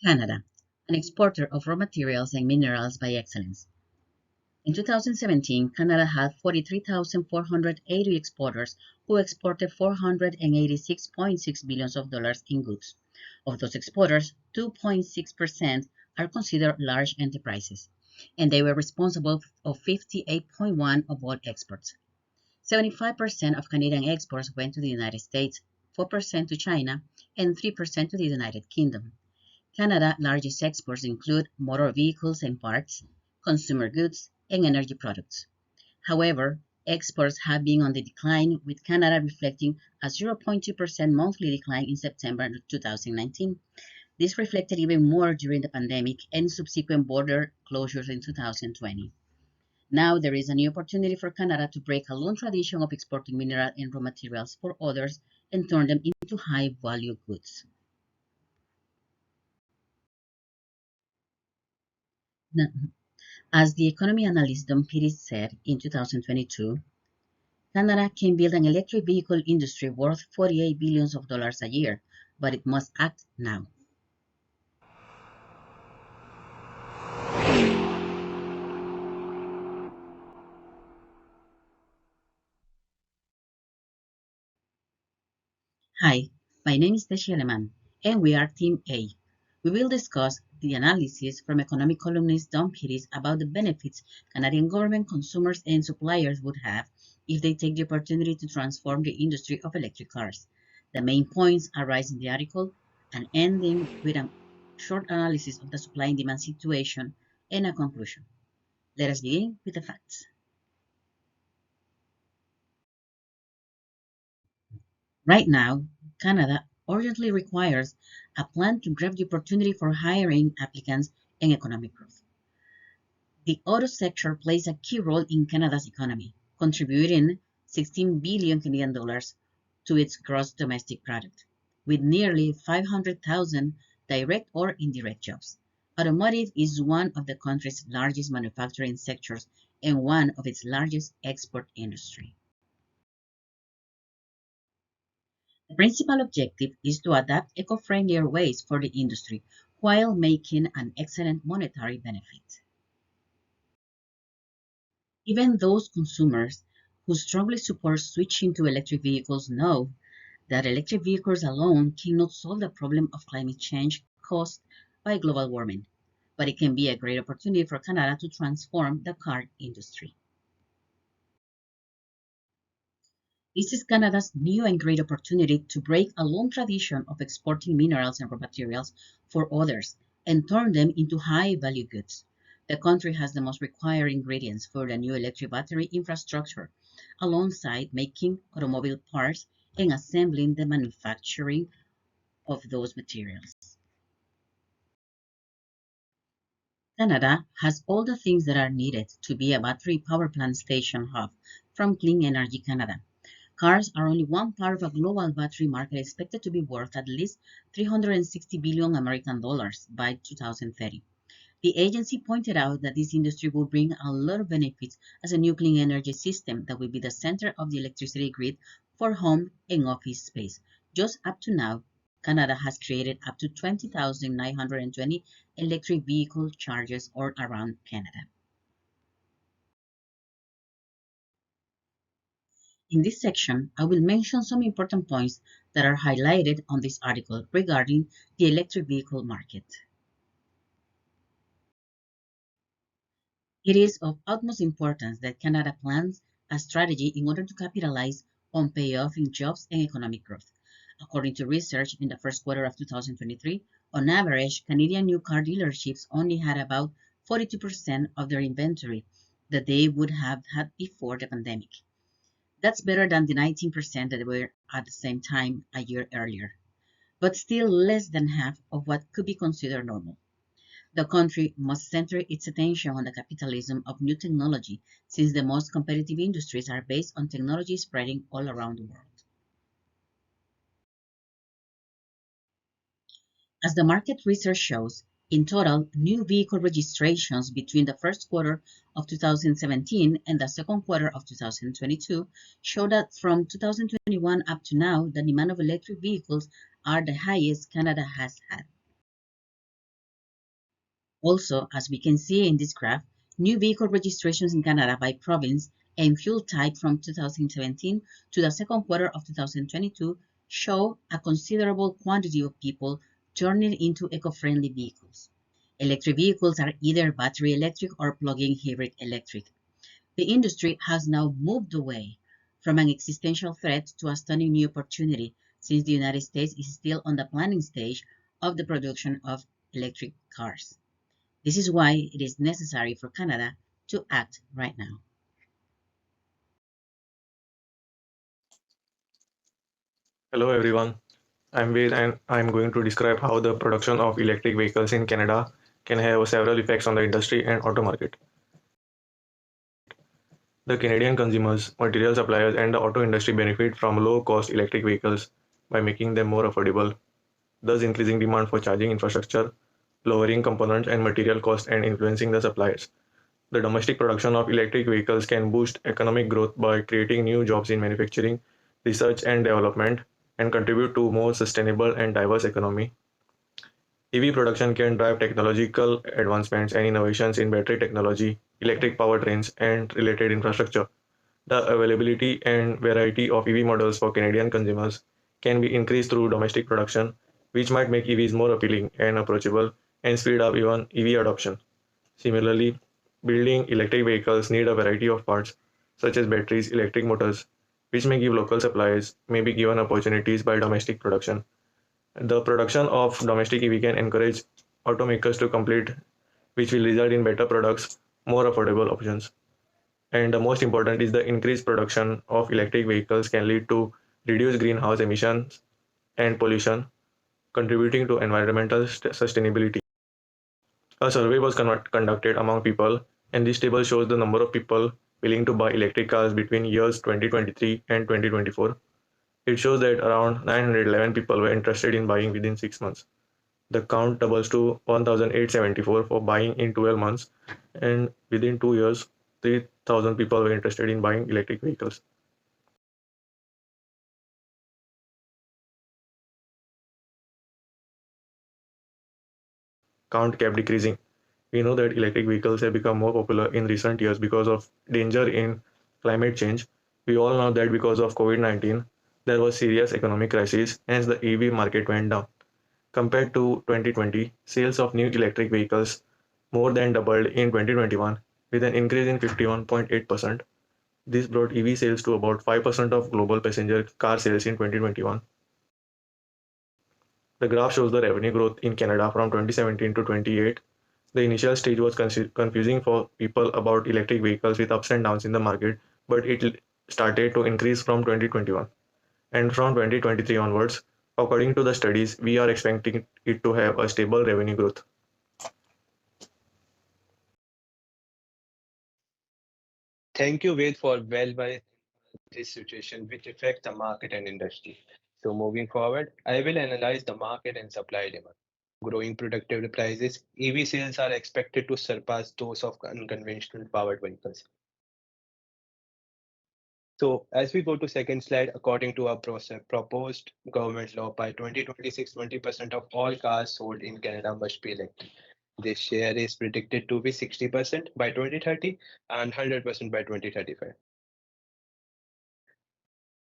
Canada, an exporter of raw materials and minerals by excellence. In 2017, Canada had 43,480 exporters who exported $486.6 billion in goods. Of those exporters, 2.6% are considered large enterprises, and they were responsible for 58.1% of all exports. 75% of Canadian exports went to the United States, 4% to China, and 3% to the United Kingdom. Canada's largest exports include motor vehicles and parts, consumer goods, and energy products. However, exports have been on the decline, with Canada reflecting a 0.2% monthly decline in September 2019. This reflected even more during the pandemic and subsequent border closures in 2020. Now there is a new opportunity for Canada to break a long tradition of exporting mineral and raw materials for others and turn them into high-value goods. As the economy analyst Don Pettis said in 2022, Canada can build an electric vehicle industry worth $48 billion a year, but it must act now. Hi, my name is Teshi Aleman, and we are Team A. We will discuss the analysis from economic columnist Don Pettis about the benefits Canadian government, consumers, and suppliers would have if they take the opportunity to transform the industry of electric cars. The main points arise in the article and ending with a short analysis of the supply and demand situation and a conclusion. Let us begin with the facts. Right now, Canada urgently requires a plan to grab the opportunity for hiring applicants and economic growth. The auto sector plays a key role in Canada's economy, contributing 16 billion Canadian dollars to its gross domestic product, with nearly 500,000 direct or indirect jobs. Automotive is one of the country's largest manufacturing sectors and one of its largest export industry. The principal objective is to adapt eco-friendlier ways for the industry while making an excellent monetary benefit. Even those consumers who strongly support switching to electric vehicles know that electric vehicles alone cannot solve the problem of climate change caused by global warming, but it can be a great opportunity for Canada to transform the car industry. This is Canada's new and great opportunity to break a long tradition of exporting minerals and raw materials for others and turn them into high-value goods. The country has the most required ingredients for the new electric battery infrastructure, alongside making automobile parts and assembling the manufacturing of those materials. Canada has all the things that are needed to be a battery power plant station hub from Clean Energy Canada. Cars are only one part of a global battery market expected to be worth at least 360 billion American dollars by 2030. The agency pointed out that this industry will bring a lot of benefits as a new clean energy system that will be the center of the electricity grid for home and office space. Just up to now, Canada has created up to 20,920 electric vehicle chargers all around Canada. In this section, I will mention some important points that are highlighted on this article regarding the electric vehicle market. It is of utmost importance that Canada plans a strategy in order to capitalize on payoff in jobs and economic growth. According to research in the first quarter of 2023, on average, Canadian new car dealerships only had about 42% of their inventory that they would have had before the pandemic. That's better than the 19% that were at the same time a year earlier, but still less than half of what could be considered normal. The country must center its attention on the capitalism of new technology, since the most competitive industries are based on technology spreading all around the world. As the market research shows, in total, new vehicle registrations between the first quarter of 2017 and the second quarter of 2022 show that from 2021 up to now, the demand of electric vehicles are the highest Canada has had. Also, as we can see in this graph, new vehicle registrations in Canada by province and fuel type from 2017 to the second quarter of 2022 show a considerable quantity of people turning into eco-friendly vehicles. Electric vehicles are either battery electric or plug-in hybrid electric. The industry has now moved away from an existential threat to a stunning new opportunity, since the United States is still on the planning stage of the production of electric cars. This is why it is necessary for Canada to act right now. Hello everyone, I'm Ved and I'm going to describe how the production of electric vehicles in Canada can have several effects on the industry and auto market. The Canadian consumers, material suppliers, and the auto industry benefit from low cost electric vehicles by making them more affordable, thus increasing demand for charging infrastructure, lowering components and material costs, and influencing the suppliers. The domestic production of electric vehicles can boost economic growth by creating new jobs in manufacturing, research and development, and contribute to more sustainable and diverse economy. EV production can drive technological advancements and innovations in battery technology, electric powertrains, and related infrastructure. The availability and variety of EV models for Canadian consumers can be increased through domestic production, which might make EVs more appealing and approachable and speed up even EV adoption. Similarly, building electric vehicles need a variety of parts, such as batteries, electric motors, which may give local suppliers may be given opportunities by domestic production. The production of domestic EV can encourage automakers to complete, which will result in better products, more affordable options. And the most important is the increased production of electric vehicles can lead to reduced greenhouse emissions and pollution, contributing to environmental sustainability. A survey was conducted among people, and this table shows the number of people willing to buy electric cars between years 2023 and 2024. It shows that around 911 people were interested in buying within 6 months. The count doubles to 1,874 for buying in 12 months, and within 2 years, 3,000 people were interested in buying electric vehicles. Count kept decreasing. We know that electric vehicles have become more popular in recent years because of danger in climate change. We all know that because of COVID-19, there was serious economic crisis, hence the EV market went down. Compared to 2020, sales of new electric vehicles more than doubled in 2021 with an increase in 51.8%. This brought EV sales to about 5% of global passenger car sales in 2021. The graph shows the revenue growth in Canada from 2017 to 28. The initial stage was confusing for people about electric vehicles with ups and downs in the market, but it started to increase from 2021. And from 2023 onwards, according to the studies, we are expecting it to have a stable revenue growth. Thank you, Ved, for well by this situation which affect the market and industry. So moving forward, I will analyze the market and supply demand. Growing productivity prices, EV sales are expected to surpass those of unconventional powered vehicles. So as we go to second slide, according to our proposed government law, by 2026, 20% of all cars sold in Canada must be electric. This share is predicted to be 60% by 2030 and 100% by 2035.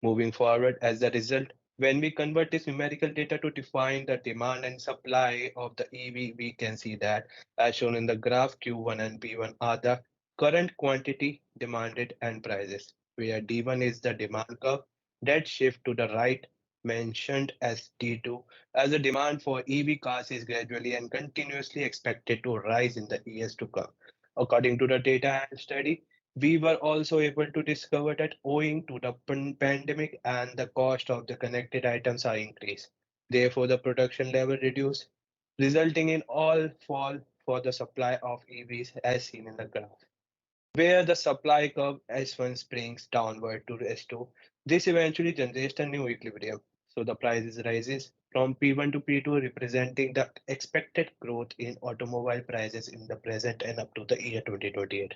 Moving forward, as a result, when we convert this numerical data to define the demand and supply of the EV, we can see that as shown in the graph, Q1 and P1 are the current quantity demanded and prices, where D1 is the demand curve that shift to the right mentioned as D2, as the demand for EV cars is gradually and continuously expected to rise in the years to come. According to the data and study, we were also able to discover that owing to the pandemic and the cost of the connected items are increased. Therefore, the production level reduced, resulting in all fall for the supply of EVs as seen in the graph. Where the supply curve S1 springs downward to S2, this eventually generates a new equilibrium. So the prices rises from P1 to P2, representing the expected growth in automobile prices in the present and up to the year 2028.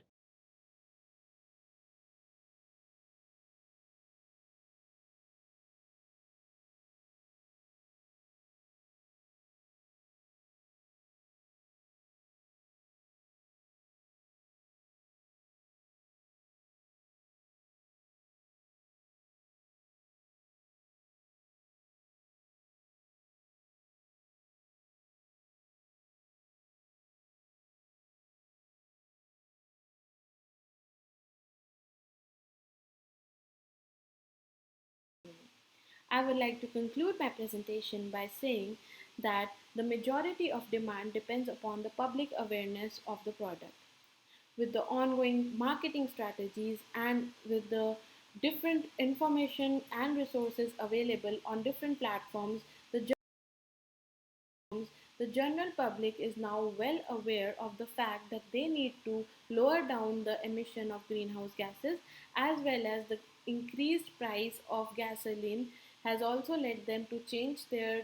I would like to conclude my presentation by saying that the majority of demand depends upon the public awareness of the product. With the ongoing marketing strategies and with the different information and resources available on different platforms, the general public is now well aware of the fact that they need to lower down the emission of greenhouse gases, as well as the increased price of gasoline has also led them to change their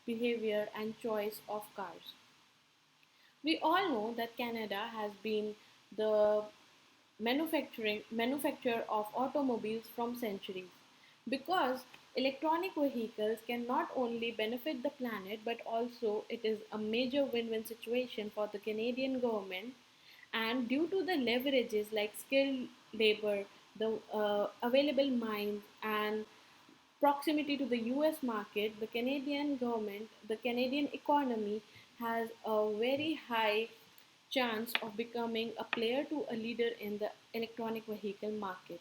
behavior and choice of cars. We all know that Canada has been the manufacturer of automobiles from centuries. Because electronic vehicles can not only benefit the planet, but also it is a major win-win situation for the Canadian government. And due to the leverages like skilled labor, the available mines, and proximity to the US market, the Canadian government, the Canadian economy has a very high chance of becoming a player to a leader in the electronic vehicle market.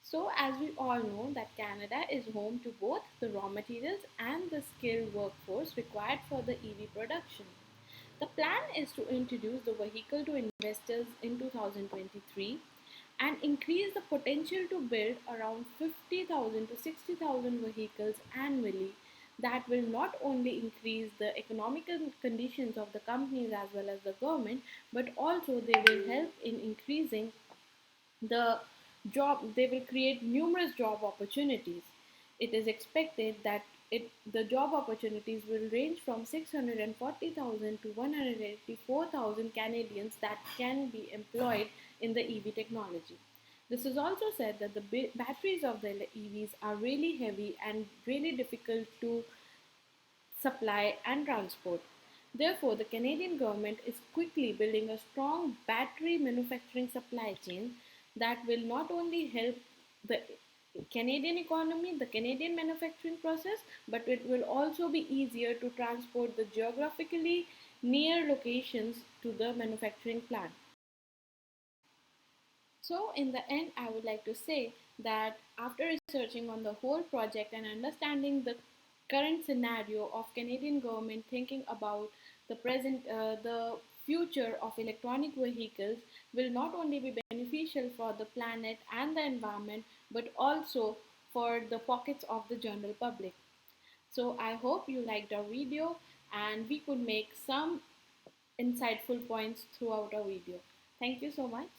So, as we all know, that Canada is home to both the raw materials and the skilled workforce required for the EV production. The plan is to introduce the vehicle to investors in 2023 and increase the potential to build around 50,000 to 60,000 vehicles annually that will not only increase the economical conditions of the companies as well as the government, but also they will help in increasing the they will create numerous job opportunities. It is expected that the job opportunities will range from 640,000 to 184,000 Canadians that can be employed in the EV technology. This is also said that the batteries of the EVs are really heavy and really difficult to supply, and transport. Therefore, the Canadian government is quickly building a strong battery manufacturing supply chain that will not only help the Canadian economy, the Canadian manufacturing process, but it will also be easier to transport the geographically near locations to the manufacturing plant. So, in the end, I would like to say that after researching on the whole project and understanding the current scenario of Canadian government thinking about the future of electronic vehicles will not only be beneficial for the planet and the environment, but also for the pockets of the general public. So, I hope you liked our video and we could make some insightful points throughout our video. Thank you so much.